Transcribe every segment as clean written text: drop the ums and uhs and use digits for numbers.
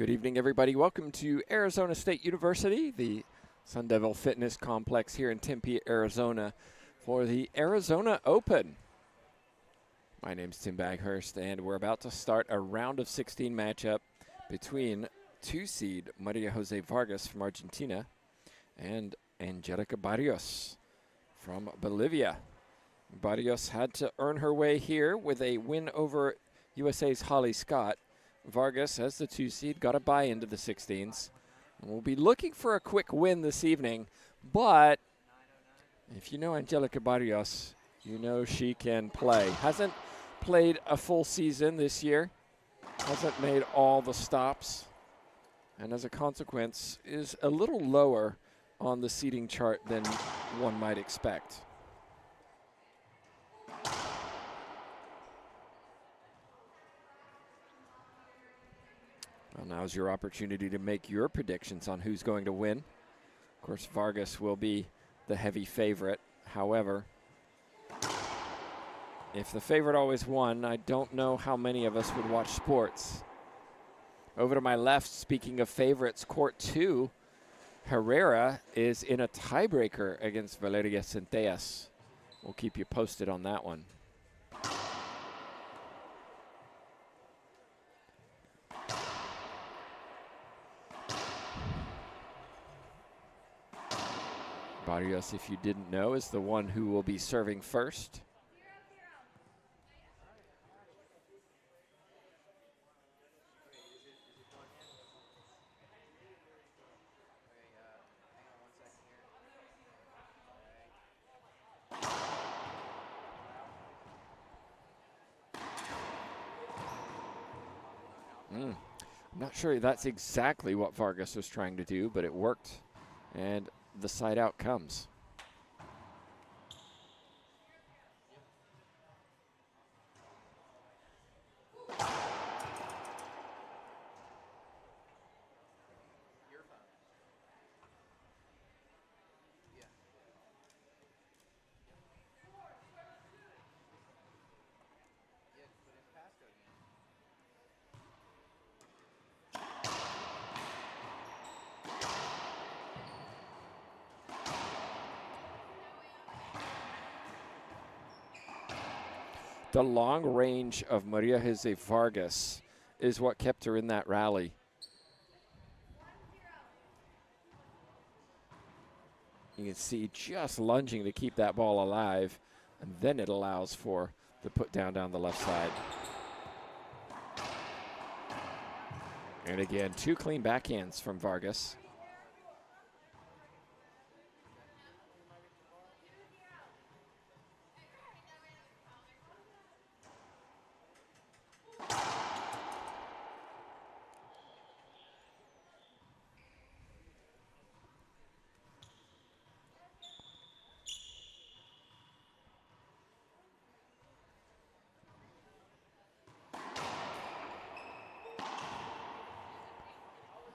Good evening, everybody. Welcome to Arizona State University, the Sun Devil Fitness Complex here in Tempe, Arizona, for the Arizona Open. My name's Tim Baghurst, and we're about to start a round of 16 matchup between 2-seed Maria Jose Vargas from Argentina and Angelica Barrios from Bolivia. Barrios had to earn her way here with a win over USA's Holly Scott. Vargas, as the 2-seed, got a bye into the 16s. And we'll be looking for a quick win this evening, but if you know Angelica Barrios, you know she can play. Hasn't played a full season this year, hasn't made all the stops, and as a consequence is a little lower on the seeding chart than one might expect. Well, now's your opportunity to make your predictions on who's going to win. Of course, Vargas will be the heavy favorite. However, if the favorite always won, I don't know how many of us would watch sports. Over to my left, speaking of favorites, court 2, Herrera is in a tiebreaker against Valeria Centellas. We'll keep you posted on that one. Barrios, if you didn't know, is the one who will be serving first. I'm not sure that's exactly what Vargas was trying to do, but it worked, and the side out comes. The long range of Maria Jose Vargas is what kept her in that rally. You can see just lunging to keep that ball alive, and then it allows for the put down the left side. And again, 2 clean backhands from Vargas.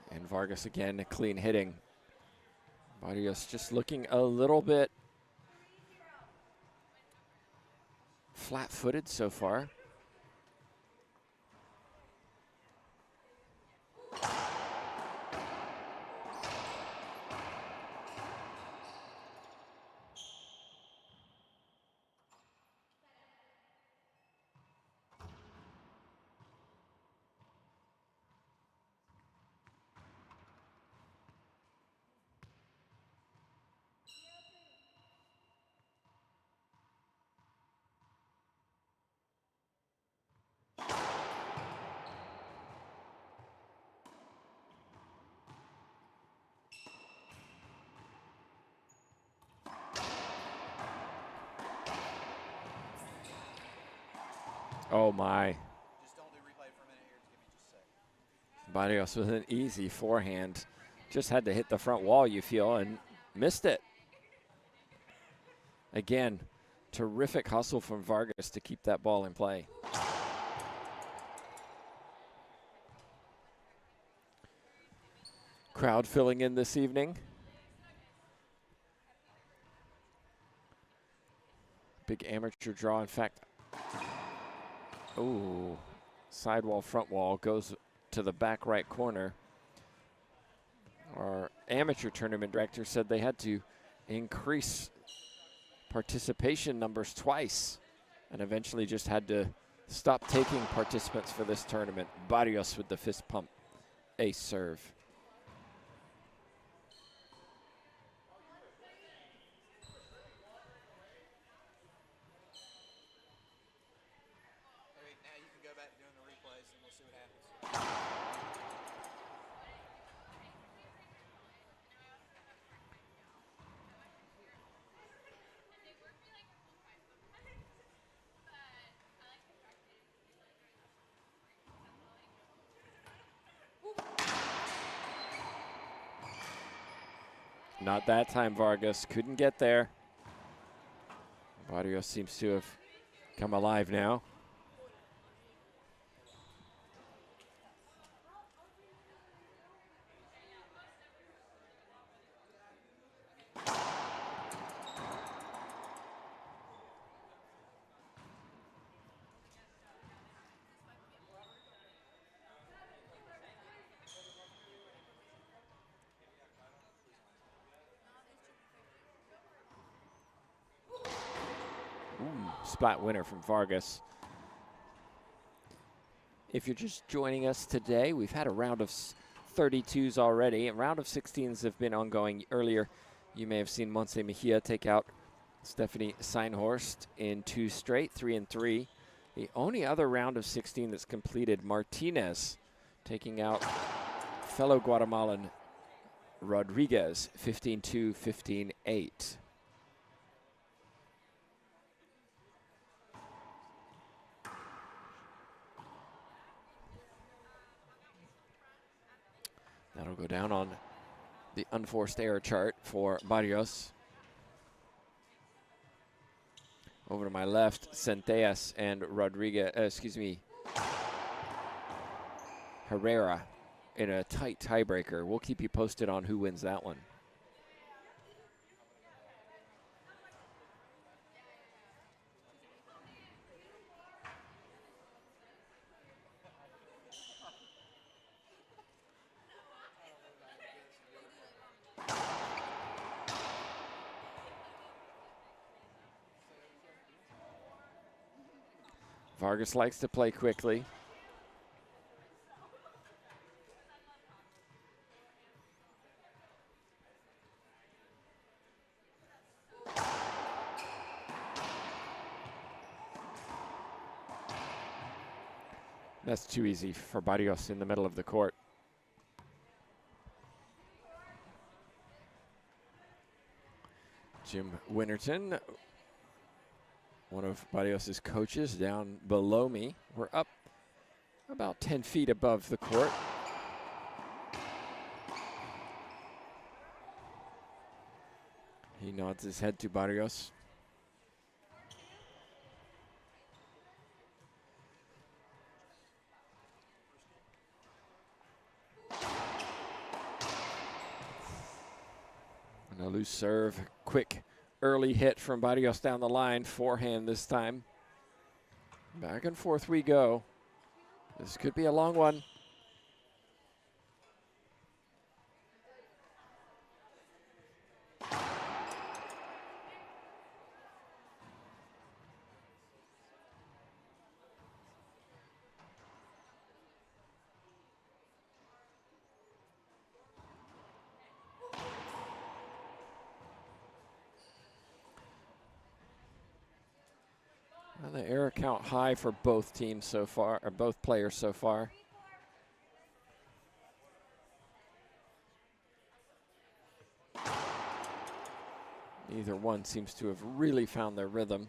And Vargas again, clean hitting. Barrios just looking a little bit flat-footed so far. Oh my. Just don't do replay for a minute here. Just give me just a sec. Barrios with an easy forehand. Just had to hit the front wall, you feel, and missed it. Again, terrific hustle from Vargas to keep that ball in play. Crowd filling in this evening. Big amateur draw. In fact, oh, sidewall, front wall goes to the back right corner. Our amateur tournament director said they had to increase participation numbers twice and eventually just had to stop taking participants for this tournament. Barrios with the fist pump. Ace serve. Okay, now you can go back to doing the replays and we'll see what happens. Not that time, Vargas. Couldn't get there. Barrios seems to have come alive now. Splat winner from Vargas. If you're just joining us today, we've had a round of 32s already. A round of 16s have been ongoing earlier. You may have seen Monse Mejia take out Stephanie Seinhorst in 2 straight, 3 and 3. The only other round of 16 that's completed, Martinez taking out fellow Guatemalan Rodriguez, 15-2, 15-8. That'll go down on the unforced error chart for Barrios. Over to my left, Centellas and Rodriguez, Herrera in a tight tiebreaker. We'll keep you posted on who wins that one. Vargas likes to play quickly. That's too easy for Barrios in the middle of the court. Jim Winterton, one of Barrios' coaches, down below me. We're up about 10 feet above the court. He nods his head to Barrios. And a loose serve, quick early hit from Barrios down the line, forehand this time. Back and forth we go. This could be a long one. And the error count high for both teams so far, or both players so far. Neither one seems to have really found their rhythm.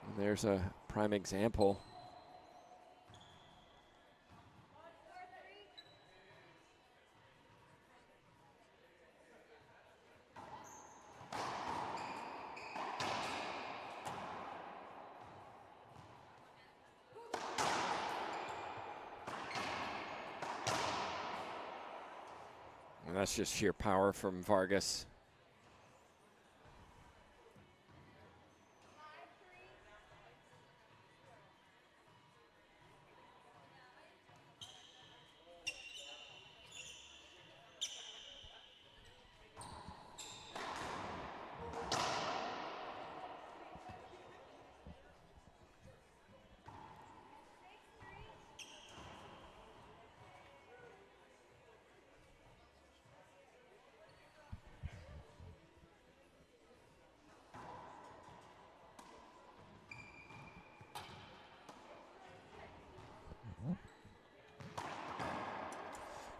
And there's a prime example. And that's just sheer power from Vargas.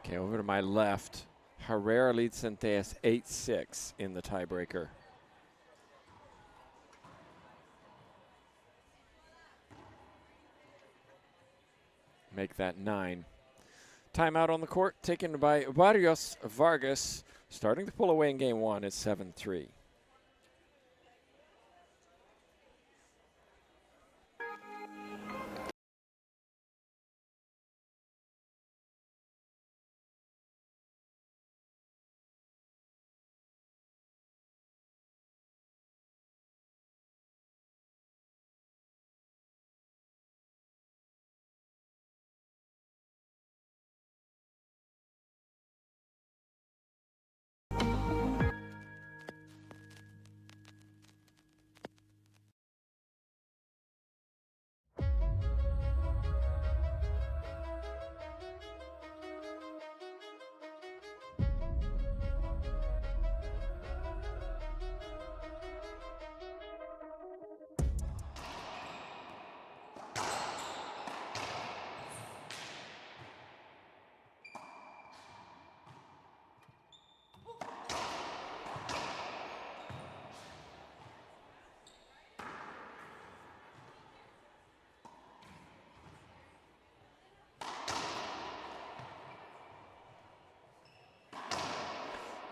Okay, over to my left. Herrera leads Centellas 8-6 in the tiebreaker. Make that 9. Timeout on the court taken by Barrios. Vargas starting to pull away in game 1 at 7-3.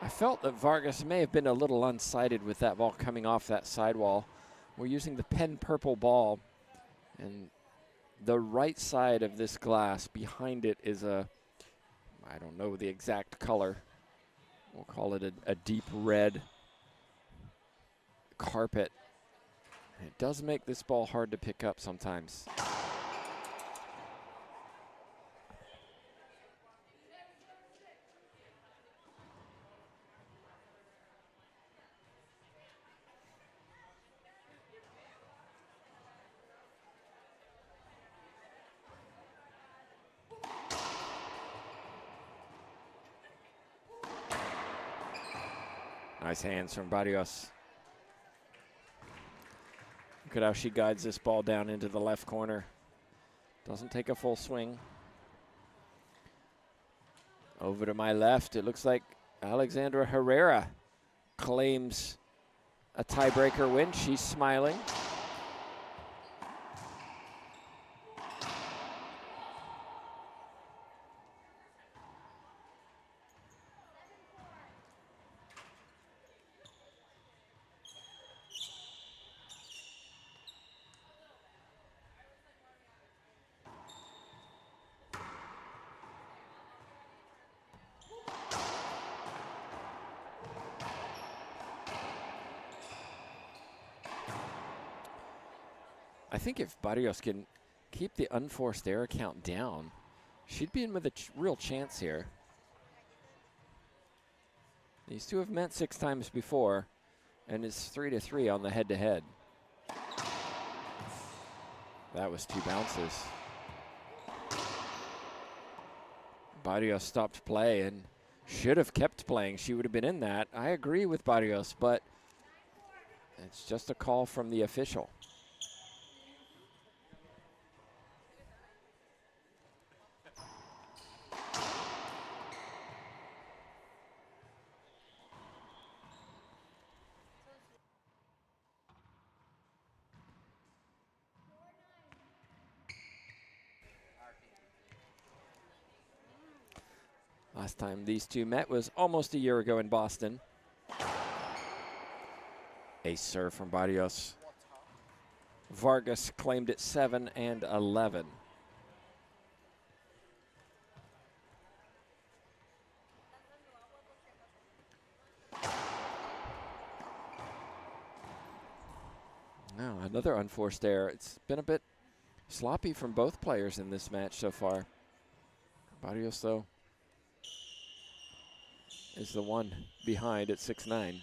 I felt that Vargas may have been a little unsighted with that ball coming off that sidewall. We're using the pen purple ball, and the right side of this glass behind it is a, I don't know the exact color. We'll call it a deep red carpet. It does make this ball hard to pick up sometimes. Nice hands from Barrios. Look at how she guides this ball down into the left corner. Doesn't take a full swing. Over to my left, it looks like Alexandra Herrera claims a tiebreaker win. She's smiling. I think if Barrios can keep the unforced error count down, she'd be in with a real chance here. These two have met 6 times before, and it's 3-3 on the head-to-head. That was 2 bounces. Barrios stopped play and should have kept playing. She would have been in that. I agree with Barrios, but it's just a call from the official. Last time these two met was almost a year ago in Boston. Ace serve from Barrios. Vargas claimed it 7 and 11. Now another unforced error. It's been a bit sloppy from both players in this match so far. Barrios, though, is the one behind at 6-9.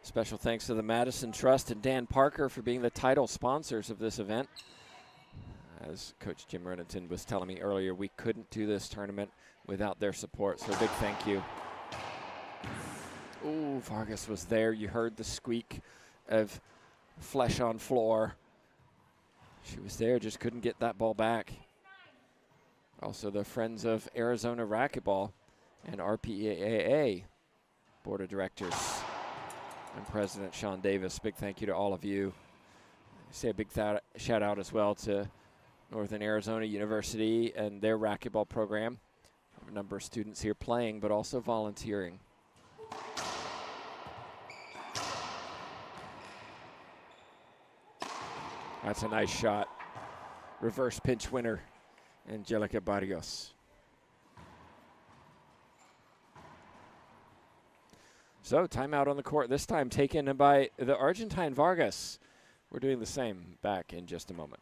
Special thanks to the Madison Trust and Dan Parker for being the title sponsors of this event. As Coach Jim Reddington was telling me earlier, we couldn't do this tournament without their support, so a big thank you. Ooh, Vargas was there. You heard the squeak of flesh on floor. She was there, just couldn't get that ball back. Also the Friends of Arizona Racquetball and RPAA Board of Directors and President Sean Davis. Big thank you to all of you. Say a big shout out as well to Northern Arizona University and their racquetball program. A number of students here playing, but also volunteering. That's a nice shot. Reverse pinch winner, Angelica Barrios. So timeout on the court, this time taken by the Argentine Vargas. We're doing the same back in just a moment.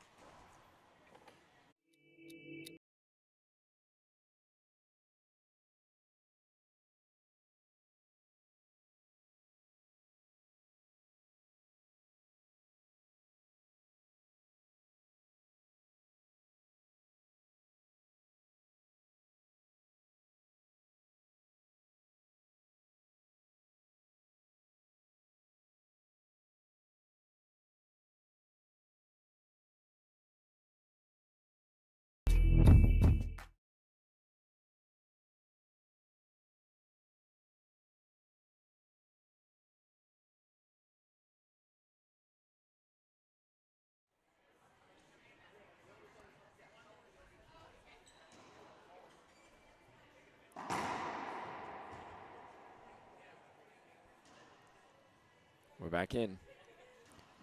We're back in.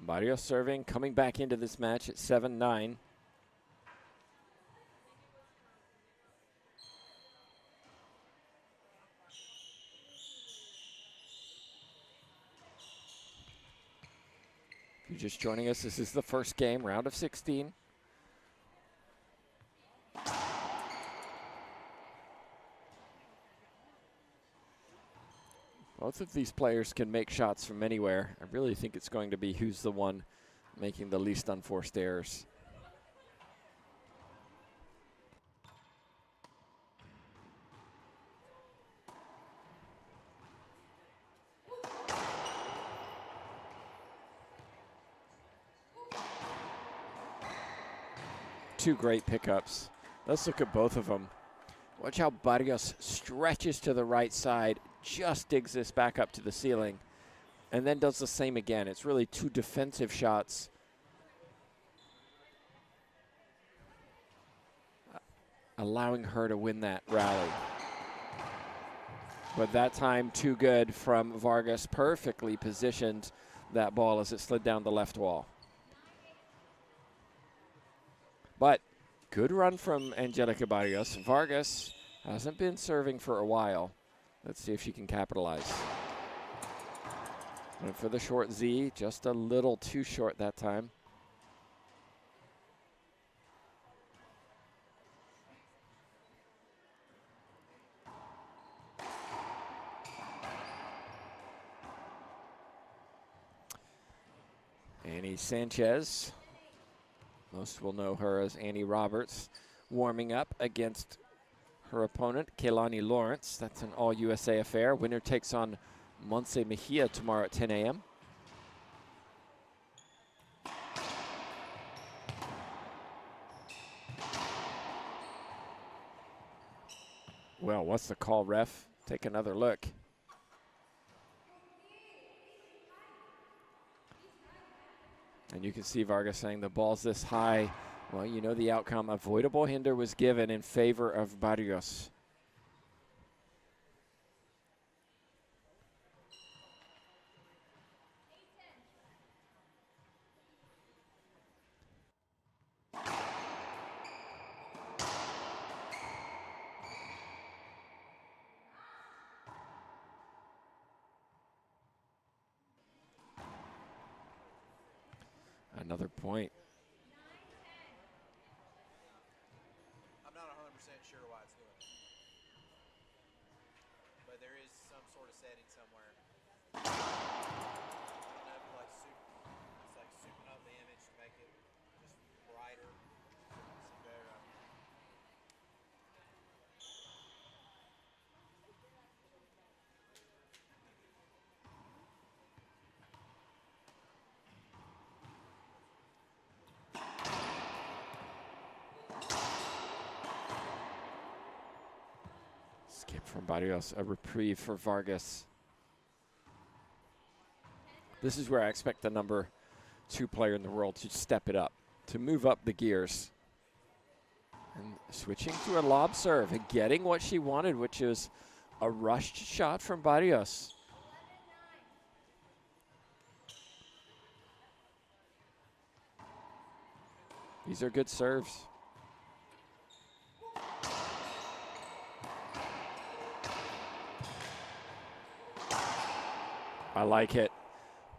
Barrios serving, coming back into this match at 7-9. If you're just joining us, this is the first game, round of 16. Both of these players can make shots from anywhere. I really think it's going to be who's the one making the least unforced errors. Two great pickups. Let's look at both of them. Watch how Barrios stretches to the right side, just digs this back up to the ceiling, and then does the same again. It's really two defensive shots. Allowing her to win that rally. But that time, too good from Vargas. Perfectly positioned that ball as it slid down the left wall. But good run from Angelica Barrios. Vargas hasn't been serving for a while. Let's see if she can capitalize. Went for the short Z, just a little too short that time. Annie Sanchez, most will know her as Annie Roberts, warming up against her opponent, Kehlani Lawrence. That's an all-USA affair. Winner takes on Montse Mejia tomorrow at 10 a.m. Well, what's the call, ref? Take another look. And you can see Vargas saying the ball's this high. Well, you know the outcome. Avoidable hinder was given in favor of Barrios. Another point. I'm not 100% sure why it's doing it. But there is some sort of setting somewhere. I don't know if it's like souping up the image to make it just brighter. See better. Skip from Barrios, a reprieve for Vargas. This is where I expect the number 2 player in the world to step it up, to move up the gears. And switching to a lob serve and getting what she wanted, which is a rushed shot from Barrios. These are good serves. I like it.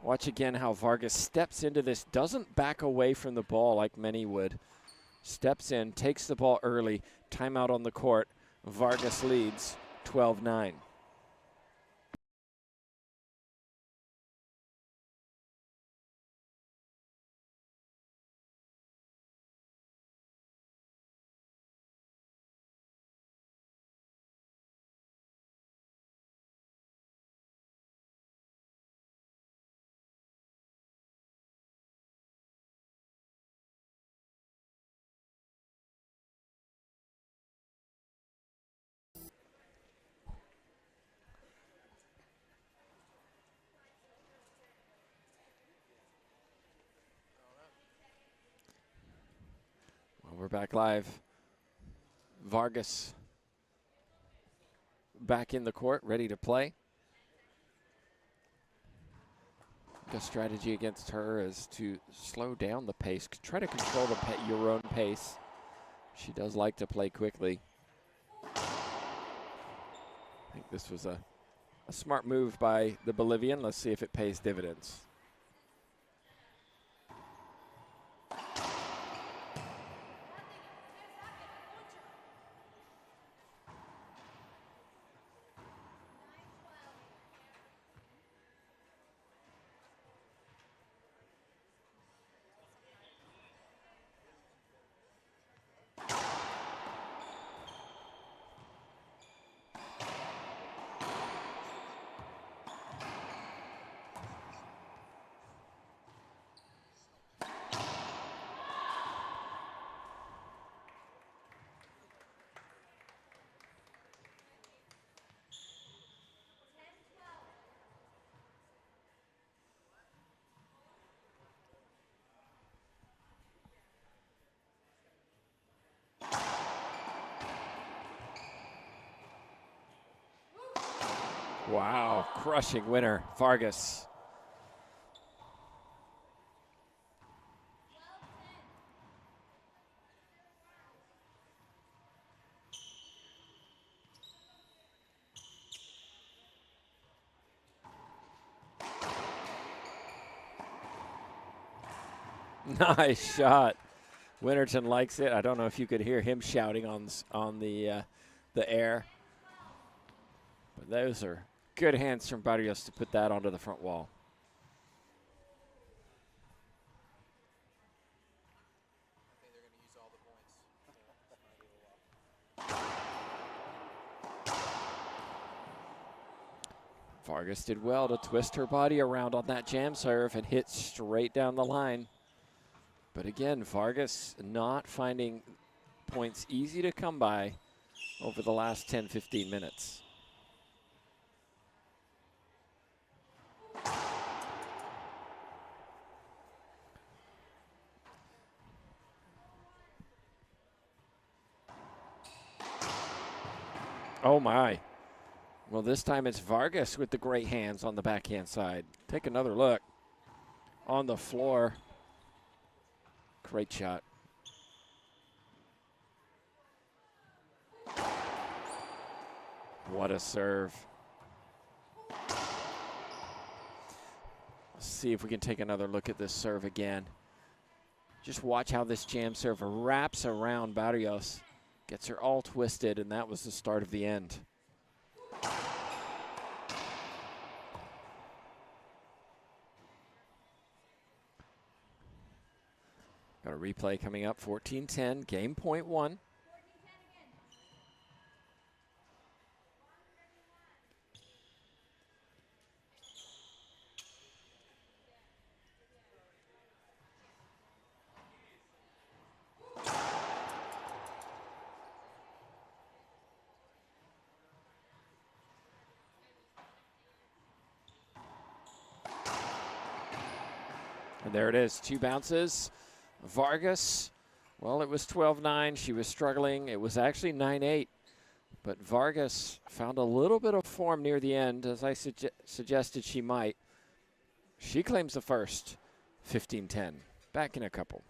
Watch again how Vargas steps into this, doesn't back away from the ball like many would. Steps in, takes the ball early, timeout on the court. Vargas leads 12-9. We're back live. Vargas back in the court, ready to play. The strategy against her is to slow down the pace, try to control your own pace. She does like to play quickly. I think this was a smart move by the Bolivian. Let's see if it pays dividends. Wow, crushing winner, Vargas. Nice shot. Winterton likes it. I don't know if you could hear him shouting on the air. But those are good hands from Barrios to put that onto the front wall. I think they're going to use all the points. Vargas did well to twist her body around on that jam serve and hit straight down the line. But again, Vargas not finding points easy to come by over the last 10, 15 minutes. Oh, my. Well, this time it's Vargas with the great hands on the backhand side. Take another look. On the floor. Great shot. What a serve. Let's see if we can take another look at this serve again. Just watch how this jam serve wraps around Barrios. Gets her all twisted, and that was the start of the end. Got a replay coming up, 14-10, game point 1. And there it is, 2 bounces. Vargas, well, it was 12-9. She was struggling. It was actually 9-8. But Vargas found a little bit of form near the end, as I suggested she might. She claims the first, 15-10. Back in a couple.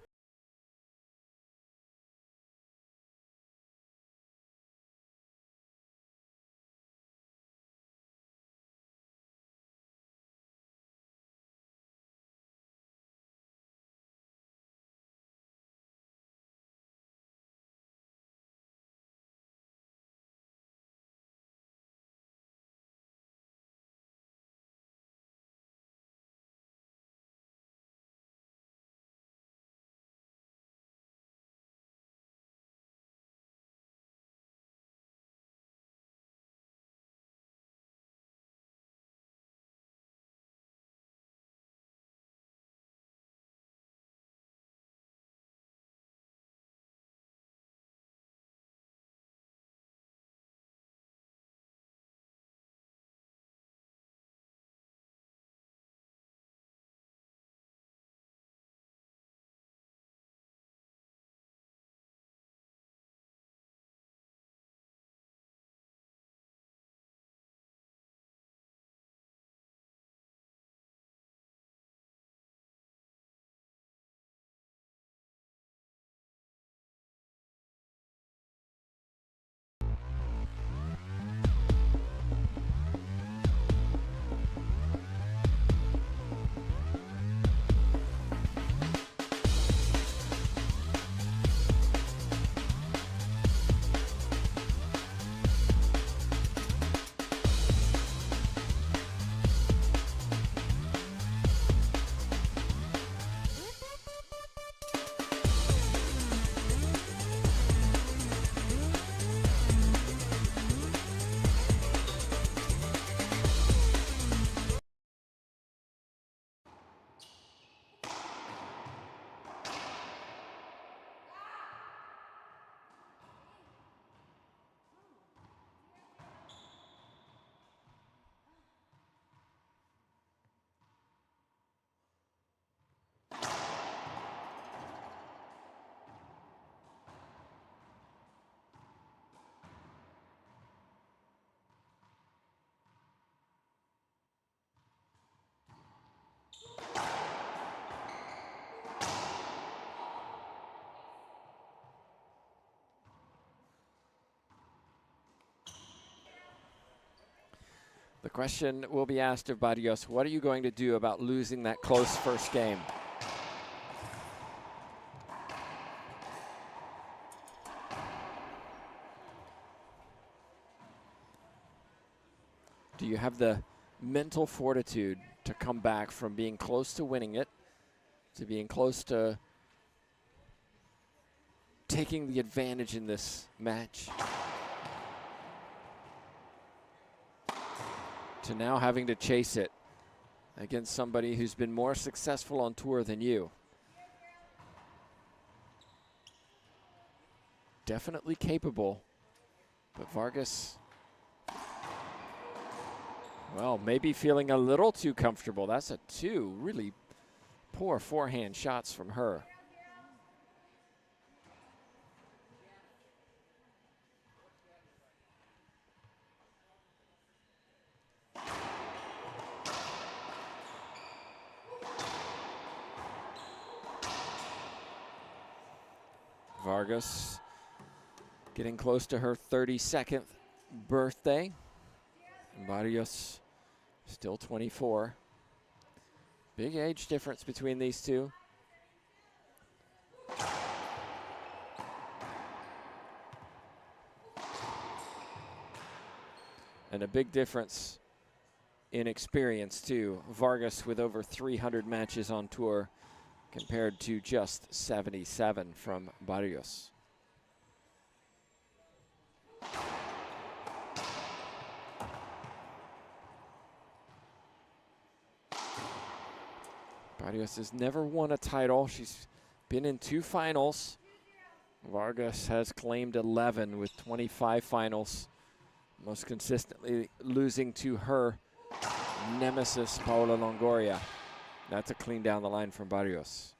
The question will be asked of Barrios, what are you going to do about losing that close first game? Do you have the mental fortitude to come back from being close to winning it, to being close to taking the advantage in this match, to now having to chase it against somebody who's been more successful on tour than you? Definitely capable, but Vargas, well, maybe feeling a little too comfortable. That's a 2 really poor forehand shots from her. Vargas getting close to her 32nd birthday. And Barrios still 24. Big age difference between these two. And a big difference in experience too. Vargas with over 300 matches on tour compared to just 77 from Barrios. Barrios has never won a title. She's been in 2 finals. Vargas has claimed 11 with 25 finals, most consistently losing to her nemesis, Paola Longoria. That's a clean down the line from Barrios.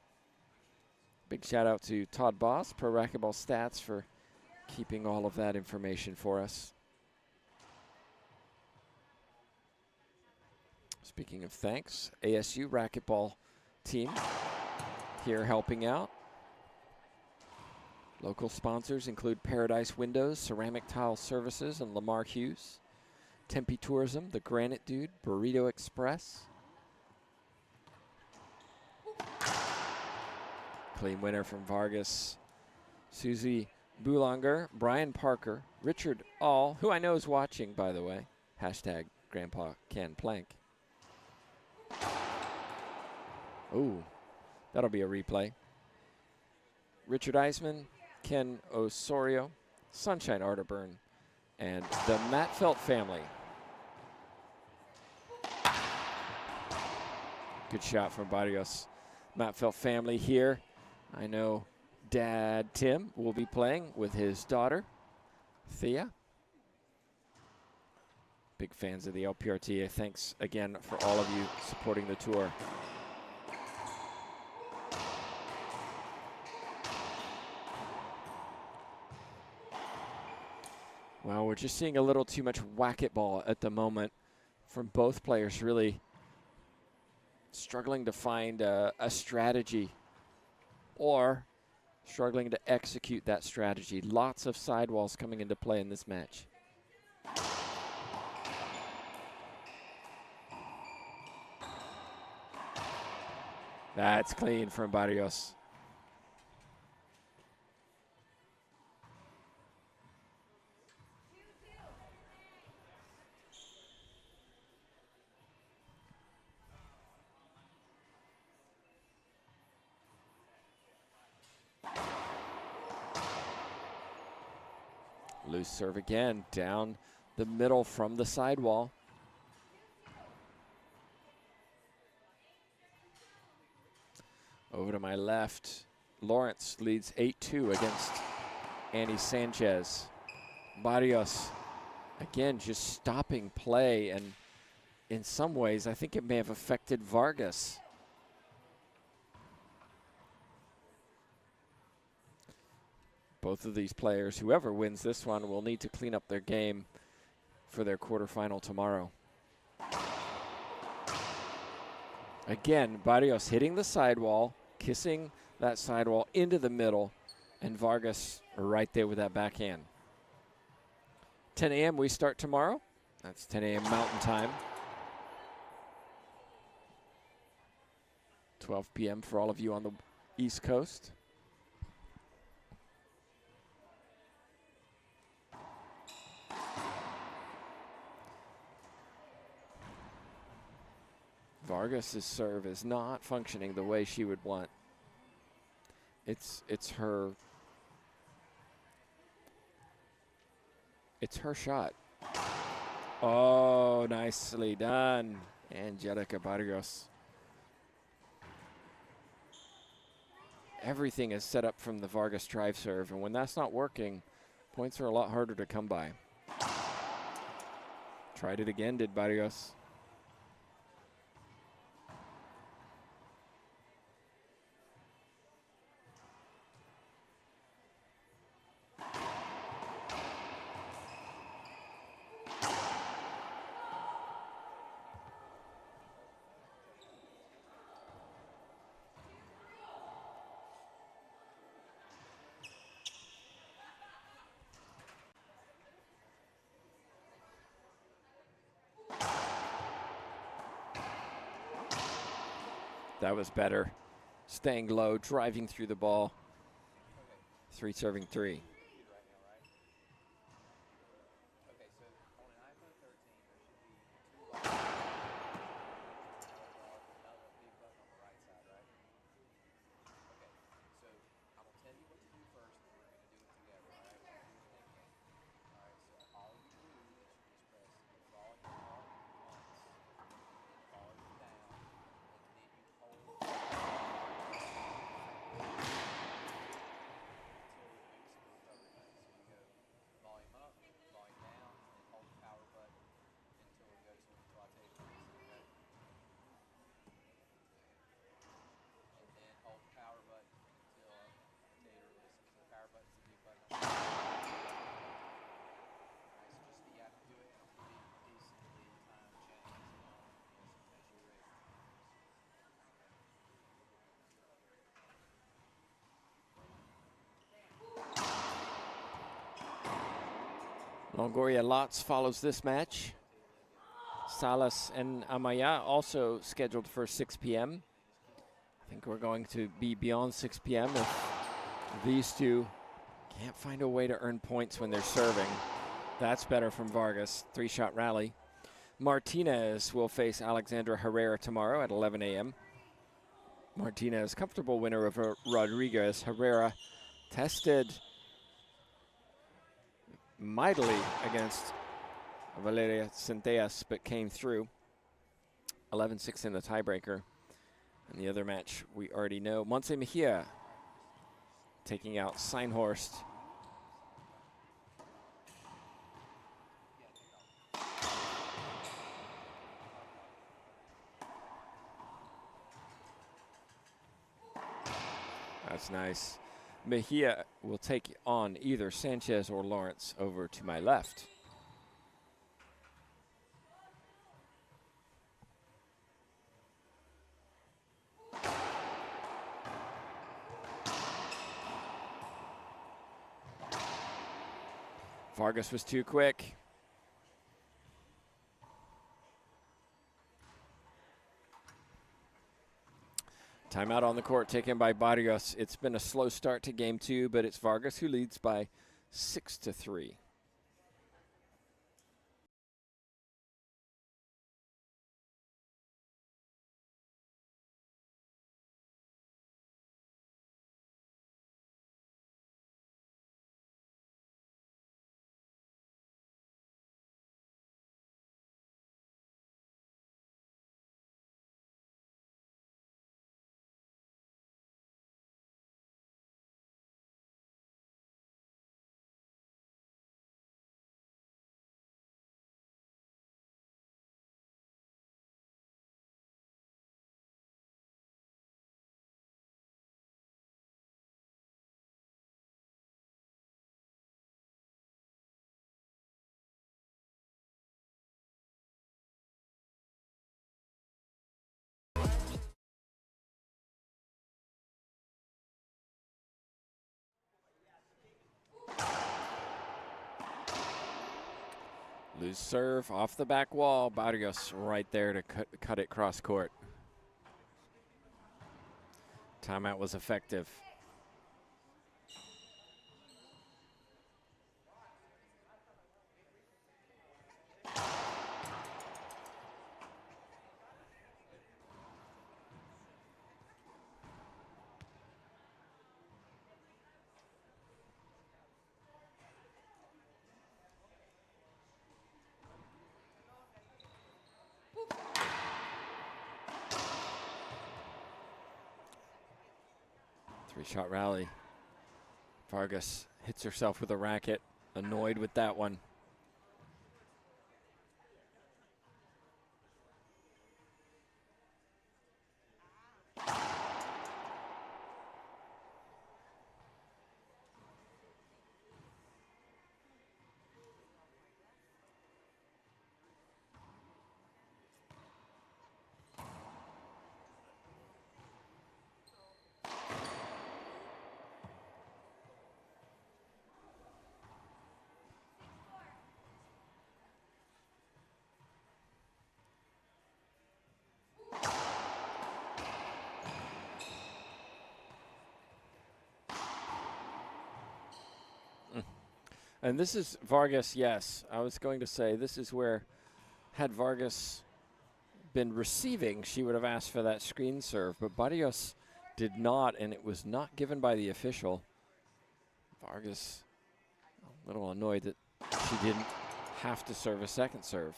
Big shout out to Todd Boss, Pro Racquetball Stats, for keeping all of that information for us. Speaking of thanks, ASU racquetball team here helping out. Local sponsors include Paradise Windows, Ceramic Tile Services, and Lamar Hughes. Tempe Tourism, The Granite Dude, Burrito Express. Clean winner from Vargas. Susie Boulanger, Brian Parker, Richard All, who I know is watching, by the way. Hashtag Grandpa Can Plank. Ooh, that'll be a replay. Richard Eisman, Ken Osorio, Sunshine Arterburn, and the Matt Felt family. Good shot from Barrios. Matt Felt family here. I know Dad Tim will be playing with his daughter, Thea. Big fans of the LPRT. Thanks again for all of you supporting the tour. Well, we're just seeing a little too much whack-it-ball at the moment from both players, really struggling to find a strategy or struggling to execute that strategy. Lots of sidewalls coming into play in this match. That's clean from Barrios. Loose serve again, down the middle from the sidewall. Over to my left, Lawrence leads 8-2 against Annie Sanchez. Barrios, again, just stopping play, and in some ways, I think it may have affected Vargas. Both of these players, whoever wins this one, will need to clean up their game for their quarterfinal tomorrow. Again, Barrios hitting the sidewall, kissing that sidewall into the middle, and Vargas right there with that backhand. 10 a.m. we start tomorrow. That's 10 a.m. Mountain Time. 12 p.m. for all of you on the East Coast. Vargas's serve is not functioning the way she would want. It's her shot. Oh, nicely done, Angelica Barrios. Everything is set up from the Vargas drive serve, and when that's not working, points are a lot harder to come by. Tried it again, did Barrios. That was better. Staying low, driving through the ball. 3 serving 3. Longoria Lots follows this match. Salas and Amaya also scheduled for 6 p.m. I think we're going to be beyond 6 p.m. if these two can't find a way to earn points when they're serving. That's better from Vargas. 3-shot rally. Martinez will face Alexandra Herrera tomorrow at 11 a.m. Martinez, comfortable winner of Rodriguez. Herrera tested mightily against Valeria Centellas, but came through. 11-6 in the tiebreaker. And the other match we already know. Monse Mejia taking out Seinhorst. That's nice. Mejia will take on either Sanchez or Lawrence over to my left. Vargas was too quick. Timeout on the court taken by Barrios. It's been a slow start to game 2, but it's Vargas who leads by 6-3. Loose serve off the back wall. Barrios right there to cut it cross court. Timeout was effective. Three-shot rally. Vargas hits herself with a racket. Annoyed with that one. And this is Vargas, yes. I was going to say this is where, had Vargas been receiving, she would have asked for that screen serve, but Barrios did not, and it was not given by the official. Vargas a little annoyed that she didn't have to serve a second serve.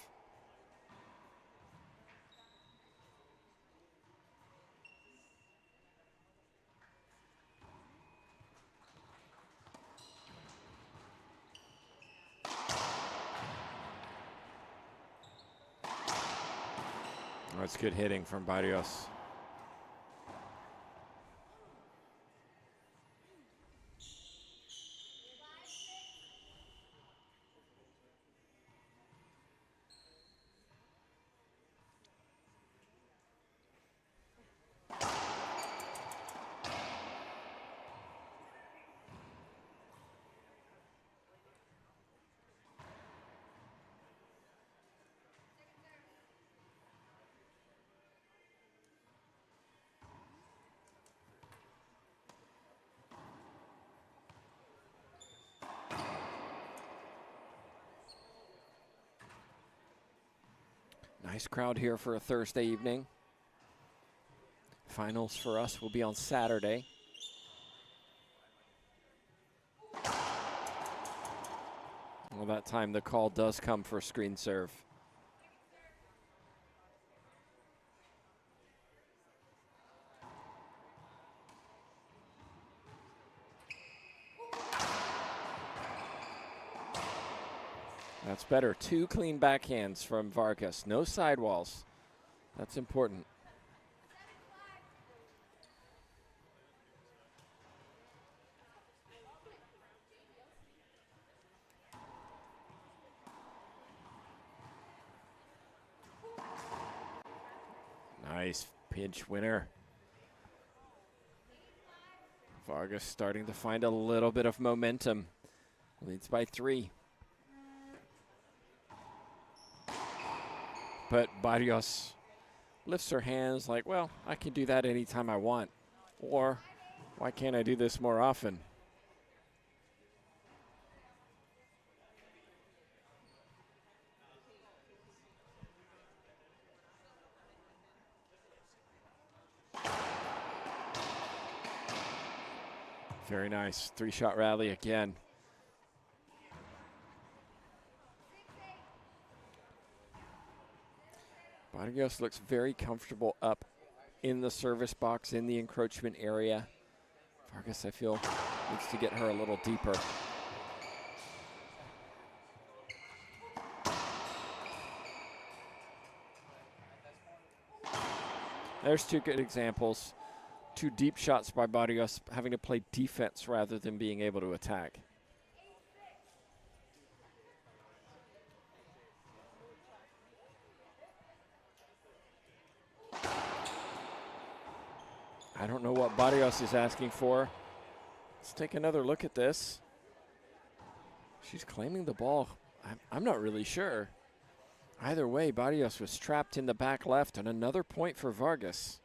Oh, that's good hitting from Barrios. Nice crowd here for a Thursday evening. Finals for us will be on Saturday. Well, that time the call does come for screen serve. That's better. 2 clean backhands from Vargas. No sidewalls. That's important. Nice pinch winner. Vargas starting to find a little bit of momentum. Leads by 3. But Barrios lifts her hands like, well, I can do that anytime I want. Or, why can't I do this more often? Very nice. 3-shot rally again. Barrios looks very comfortable up in the service box, in the encroachment area. Vargas, I feel, needs to get her a little deeper. There's 2 good examples. 2 deep shots by Barrios, having to play defense rather than being able to attack. I don't know what Barrios is asking for. Let's take another look at this. She's claiming the ball. I'm not really sure. Either way, Barrios was trapped in the back left, and another point for Vargas.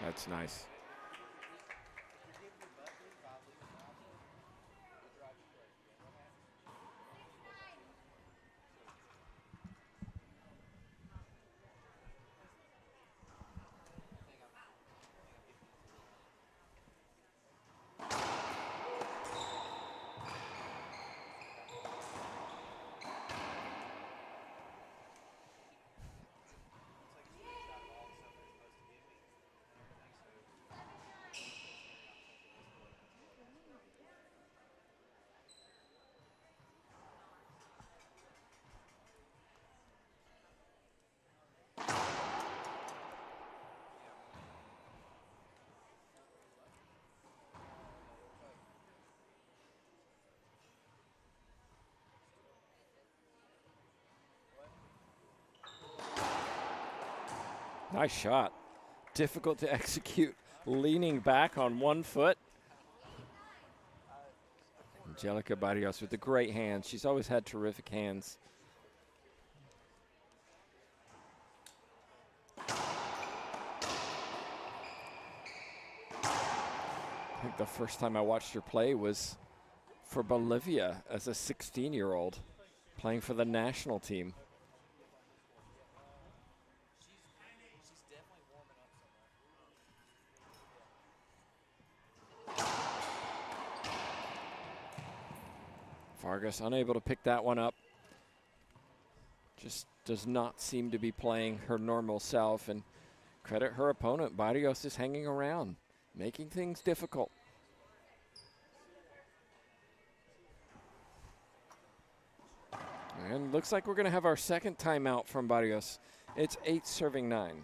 That's nice. Nice shot. Difficult to execute. Leaning back on 1 foot. Angelica Barrios with the great hands. She's always had terrific hands. I think the first time I watched her play was for Bolivia as a 16-year-old, playing for the national team. She's definitely warming up somewhere. Vargas unable to pick that one up. Just does not seem to be playing her normal self, and credit her opponent. Barrios is hanging around, making things difficult. And looks like we're going to have our second timeout from Barrios. It's 8 serving 9.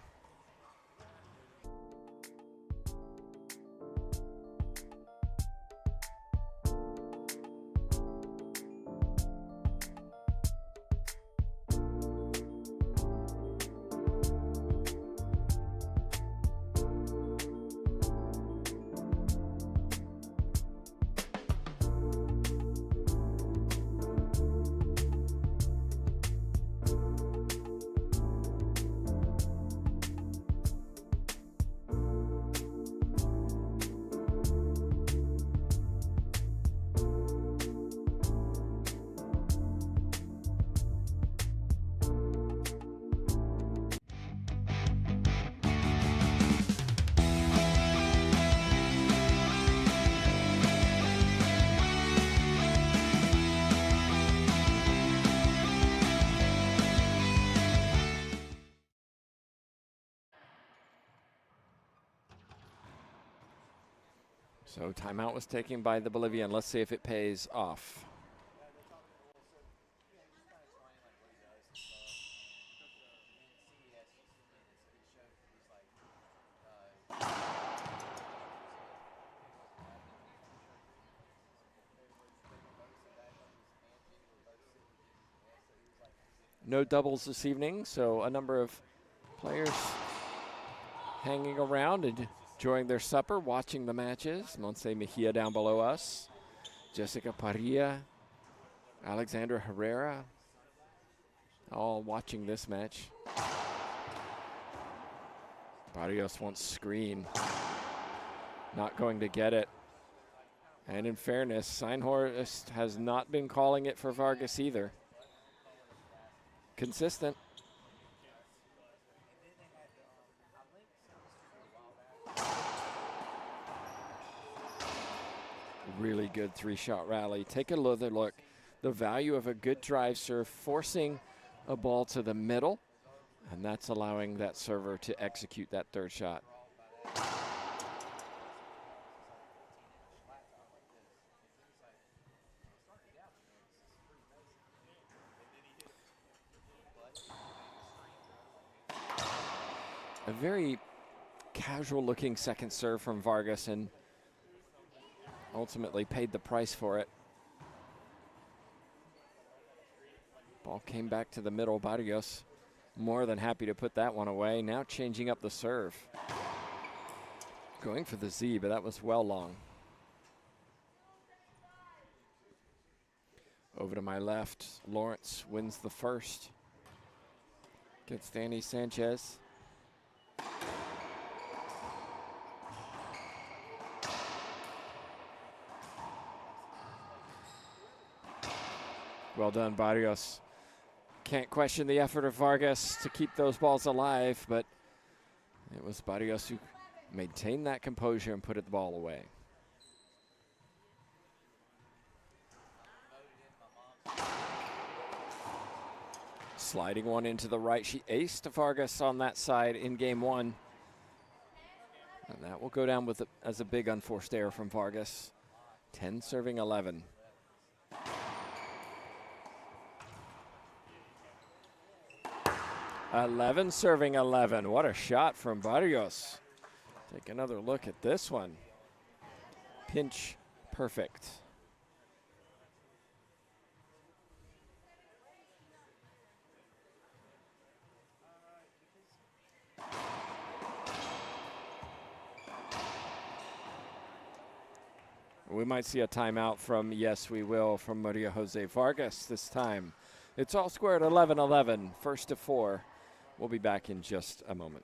So timeout was taken by the Bolivian. Let's see if it pays off. No doubles this evening, so a number of players hanging around and enjoying their supper, watching the matches. Montse Mejia down below us. Jessica Parilla, Alexandra Herrera, all watching this match. Barrios wants screen. Not going to get it. And in fairness, Seinhorst has not been calling it for Vargas either. Consistent. Really good 3-shot rally. Take another look. The value of a good drive serve, forcing a ball to the middle, and that's allowing that server to execute that third shot. A very casual looking second serve from Vargas, and ultimately paid the price for it. Ball came back to the middle. Barrios more than happy to put that one away. Now changing up the serve. Going for the Z, but that was well long. Over to my left, Lawrence wins the first. Gets Danny Sanchez. Well done, Barrios. Can't question the effort of Vargas to keep those balls alive, but it was Barrios who maintained that composure and put the ball away. Sliding one into the right. She aced Vargas on that side in game 1. And that will go down with as a big unforced error from Vargas. 10 serving 11. Eleven serving 11. What a shot from Barrios. Take another look at this one. Pinch perfect. We might see a timeout from, yes, we will, from Maria Jose Vargas this time. It's all squared 11-11, first to 4. We'll be back in just a moment.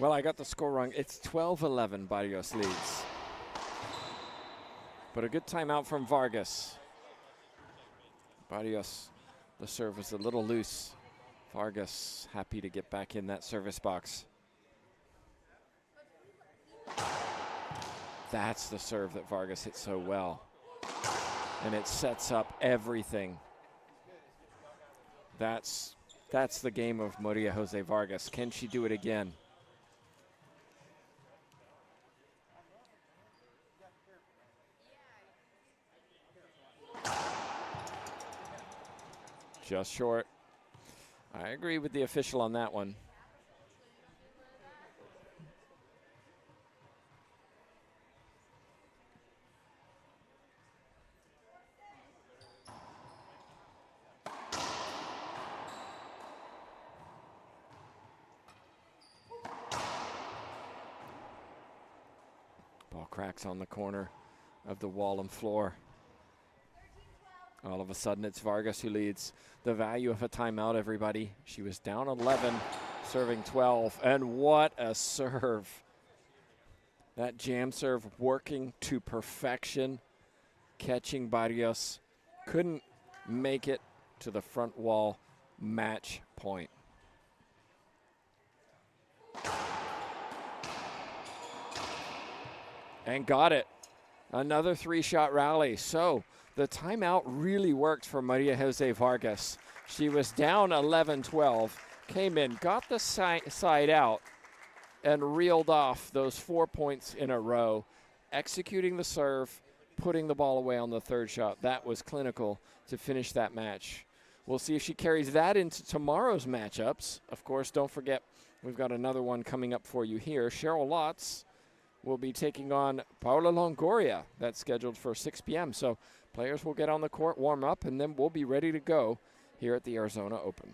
Well, I got the score wrong. It's 12-11, Barrios leads. But a good timeout from Vargas. Barrios, the serve was a little loose. Vargas happy to get back in that service box. That's the serve that Vargas hit so well. And it sets up everything. That's the game of Maria Jose Vargas. Can she do it again? Just short. I agree with the official on that one. Ball cracks on the corner of the wall and floor. All of a sudden, it's Vargas who leads. The value of a timeout, everybody. She was down 11, serving 12. And what a serve. That jam serve working to perfection. Catching Barrios. Couldn't make it to the front wall. Match point. And got it. Another three-shot rally. So the timeout really worked for Maria Jose Vargas. She was down 11-12, came in, got the side out, and reeled off those 4 points in a row, executing the serve, putting the ball away on the third shot. That was clinical to finish that match. We'll see if she carries that into tomorrow's matchups. Of course, don't forget, we've got another one coming up for you here. Cheryl Lotz will be taking on Paula Longoria. That's scheduled for 6 p.m. So players will get on the court, warm up, and then we'll be ready to go here at the Arizona Open.